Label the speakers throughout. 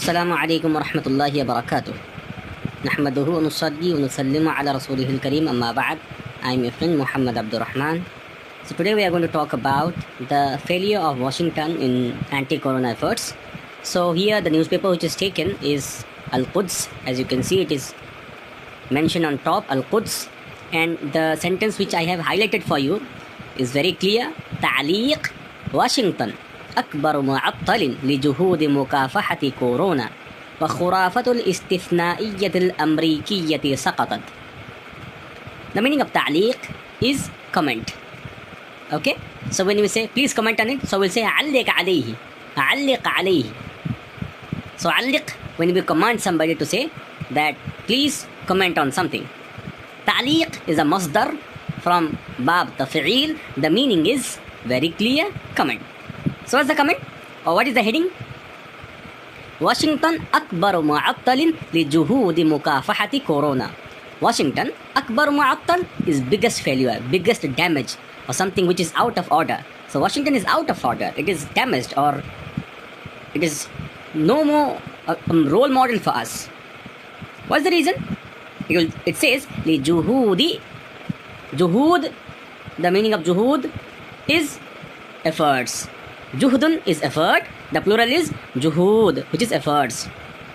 Speaker 1: السلام عليكم ورحمة الله وبركاته. نحمده ونصلي ونسلم على رسوله الكريم أما بعد. I'm your friend Muhammad Abdurrahman. So today we are going to talk about the failure of Washington in anti-corona efforts. So here the newspaper which is taken is Al-Quds. As you can see, it is mentioned on top, Al-Quds. And the sentence which I have highlighted for you is very clear. تعليق واشنطن أكبر معطل لجهود مكافحة كورونا وخرافة الاستثنائية الأمريكية سقطت. The meaning of تعليق is comment. Okay? So when we say please comment on it, so we'll say علق عليه. علق عليه. So علق, when we command somebody to say that please comment on something. تعليق is a masdar from bab taf'il. The meaning is very clear, comment. So what's the comment? Or what is the heading? Washington أكبر معطل لجهود مكافحة كورونا. Washington أكبر معطل is biggest failure, biggest damage, or something which is out of order. So Washington is out of order. It is damaged, or it is no more a role model for us. What's the reason? It says لجهود. Juhud, the meaning of juhud is efforts. Juhdun is effort. The plural is juhud, which is efforts.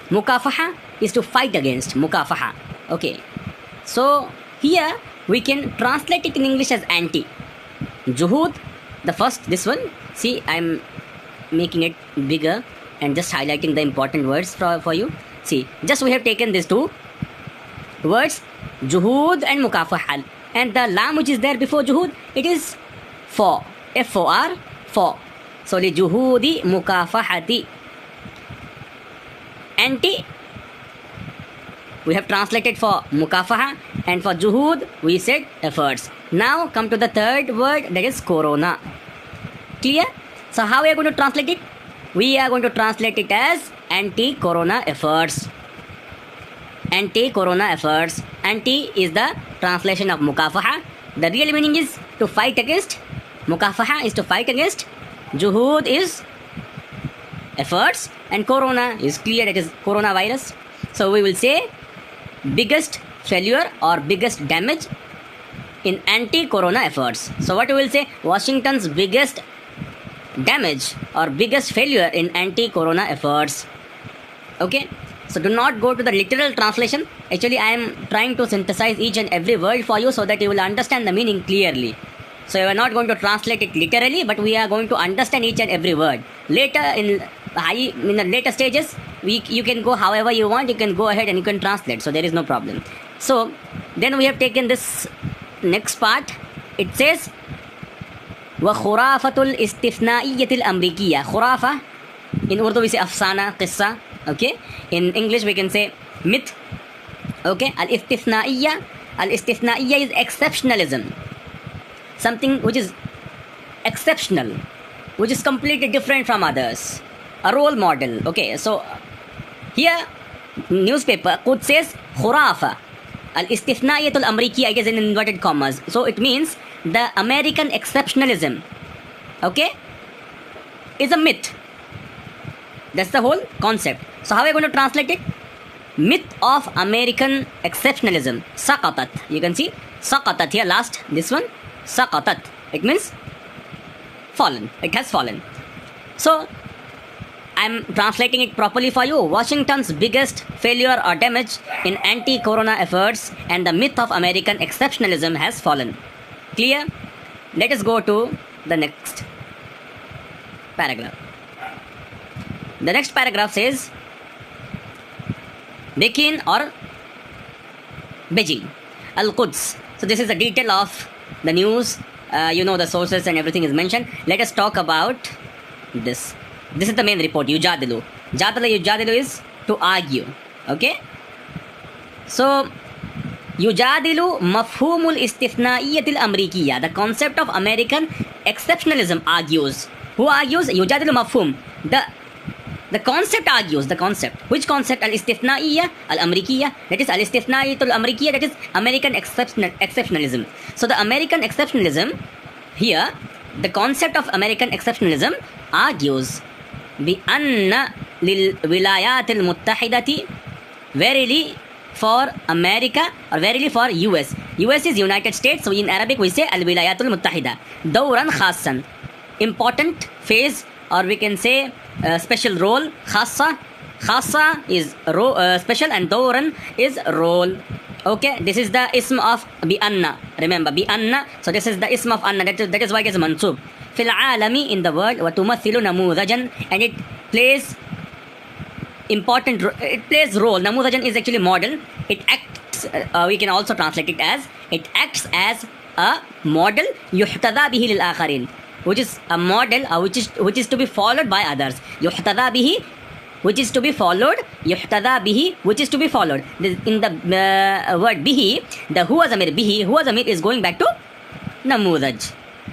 Speaker 1: Mukafaha is to fight against. Mukafaha. Okay. So here we can translate it in English as anti. Juhud, the first, this one. See, I'm making it bigger and just highlighting the important words for you. See, just we have taken these two words, juhud and mukafaha. And the lam which is there before juhud, it is for. F-O-R, for. So, li juhudi mukafahati. Anti, we have translated for mukafaha, and for juhud, we said efforts. Now, come to the third word, that is corona. Clear? So, how we are going to translate it? We are going to translate it as anti-corona efforts. Anti-corona efforts. Anti is the translation of mukafaha. The real meaning is to fight against. Mukafaha is to fight against. Juhud is efforts, and corona is clear, that is coronavirus. So we will say biggest failure or biggest damage in anti-corona efforts. So what we will say? Washington's biggest damage or biggest failure in anti-corona efforts. Okay? So do not go to the literal translation. Actually, I am trying to synthesize each and every word for you so that you will understand the meaning clearly. So we are not going to translate it literally, but we are going to understand each and every word. Later, in the later stages, you can go however you want. You can go ahead and you can translate. So there is no problem. So then we have taken this next part. It says وخرافة الاستثنائية الأمريكية. خرافة, in Urdu we say afsana, qissa. Okay, in English we can say myth. Okay, al-istithnaiyya. Al-istithnaiyya is exceptionalism. Something which is exceptional, which is completely different from others. A role model. Okay, so here newspaper Quds says khurafa. Al-istithnaiyatul amrikiyya, it is in inverted commas. So it means the American exceptionalism, okay, is a myth. That's the whole concept. So how are we going to translate it? Myth of American exceptionalism. Saqatat. You can see saqatat here last. This one. Saqatat. It means fallen. It has fallen. So I'm translating it properly for you. Washington's biggest failure or damage in anti-corona efforts and the myth of American exceptionalism has fallen. Clear? Let us go to the next paragraph. The next paragraph says Pekin or Beijing, Al-Quds. So this is the detail of the news. The sources and everything is mentioned. Let us talk about this. This is the main report. Yujadilu. Yujadilu is to argue. Okay. So Yujadilu mafhumul istithnaiyatil amrikiyya. The concept of American exceptionalism argues. Who argues? Yujadilu mafhum. The concept argues, the concept. Which concept? Al-istithnaiya, al-amrikiyya. That is al-istithnaiyatul amrikiyya. That is American exceptionalism. So the American exceptionalism here, the concept of American exceptionalism argues بأن للولايات المتحدة, verily for America, or verily for US. US is United States, so in Arabic we say الولايات المتحدة. دورا خاصا, important phase, or we can say special role. خاصة is special, and دورا is role. Okay, this is the ism of بأن. Remember بأن, so this is the ism of أن, that is why it is mansub. في العالم, in the world, وتمثل نموذجا, and it plays important, it plays role. Namudajan is actually model. It acts, we can also translate it as, it acts as a model يحتذى به للآخرين, which is a model which is to be followed by others. يحتذى به, which is to be followed. يحتذى به, which is to be followed. In the word bihi, the huwa zamir is going back to namudaj.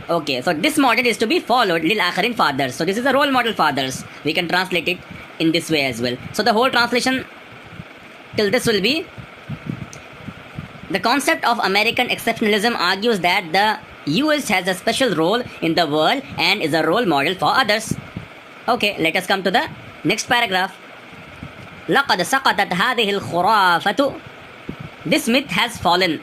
Speaker 1: Okay, so this model is to be followed lil akharin, fathers. So this is a role model, fathers. We can translate it in this way as well. So the whole translation till this will be: the concept of American exceptionalism argues that the US has a special role in the world and is a role model for others. Okay, let us come to the next paragraph. لقد سقطت هذه الخرافة. This myth has fallen.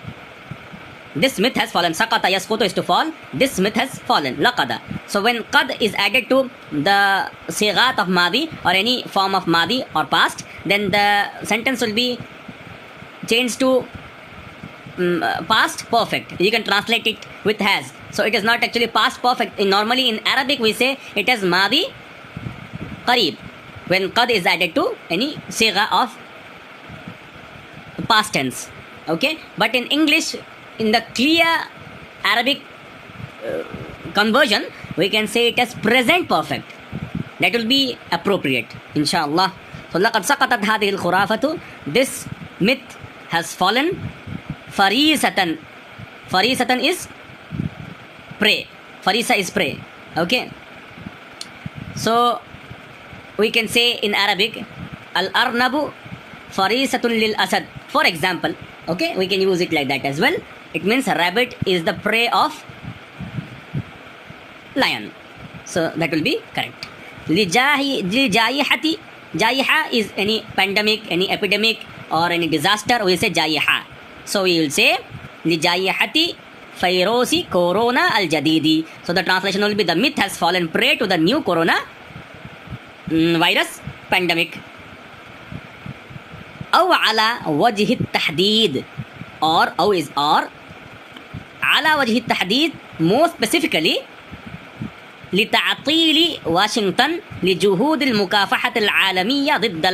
Speaker 1: This myth has fallen. Sakata yasqutu is to fall. This myth has fallen. Laqada. So when qad is added to the sighat of madi, or any form of madi or past, then the sentence will be changed to past perfect. You can translate it with has. So it is not actually past perfect. Normally in Arabic we say it as madi qareeb, when qad is added to any sigha of past tense. Okay, but in English, in the clear Arabic conversion, we can say it as present perfect. That will be appropriate, inshallah. So لقد سقطت هذه الخرافة. This myth has fallen. فريسة. فريسة is prey. Farisa is prey. Okay. So we can say in Arabic, al-arnabu farisatun lil asad. For example, okay, we can use it like that as well. It means a rabbit is the prey of lion. So that will be correct. Lijayihati. Jayiha is any pandemic, any epidemic, or any disaster. We say jayiha. So we will say lijayihati fayrosi corona al jadidi. So the translation will be: the myth has fallen prey to the new corona virus pandemic. أو على وجه التحديد, or is or على وجه التحديد, more specifically لتعطيل واشنطن لجهود المكافحة العالمية ضد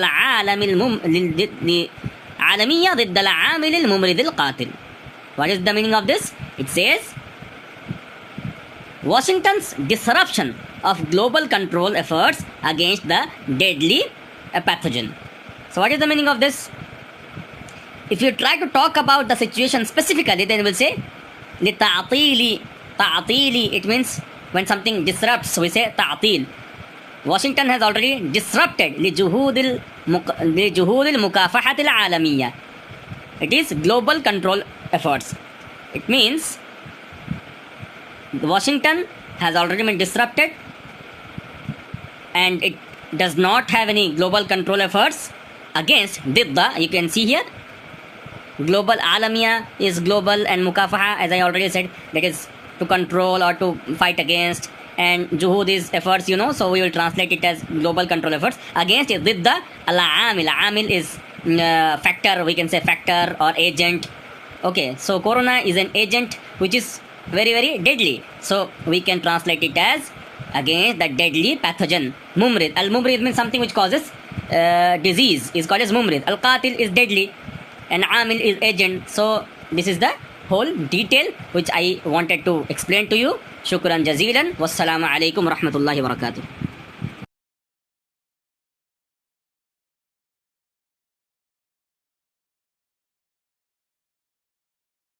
Speaker 1: عالمية ضد العامل الممرض القاتل. What is the meaning of this? It says Washington's disruption of global control efforts against the deadly pathogen. So what is the meaning of this? If you try to talk about the situation specifically, then we'll say لتعطيل. تعطيل, it means when something disrupts, we say ta'til. Washington has already disrupted لجهود المكافحة العالمية. It is global control efforts. It means Washington has already been disrupted and it does not have any global control efforts against ضد. You can see here global alamiya is global, and mukafaha, as I already said, that is to control or to fight against, and juhud is efforts, so we will translate it as global control efforts against it. ضد al-amil. Amil is factor, we can say factor or agent. Okay, so corona is an agent which is very, very deadly, so we can translate it as against the deadly pathogen. Mumrid. Al-mumrid means something which causes disease, is called as mumrid. Al-qatil is deadly and amil is agent. So this is the whole detail which I wanted to explain to you. Shukran jazeelan. Wassalamu alaikum warahmatullahi wabarakatuh.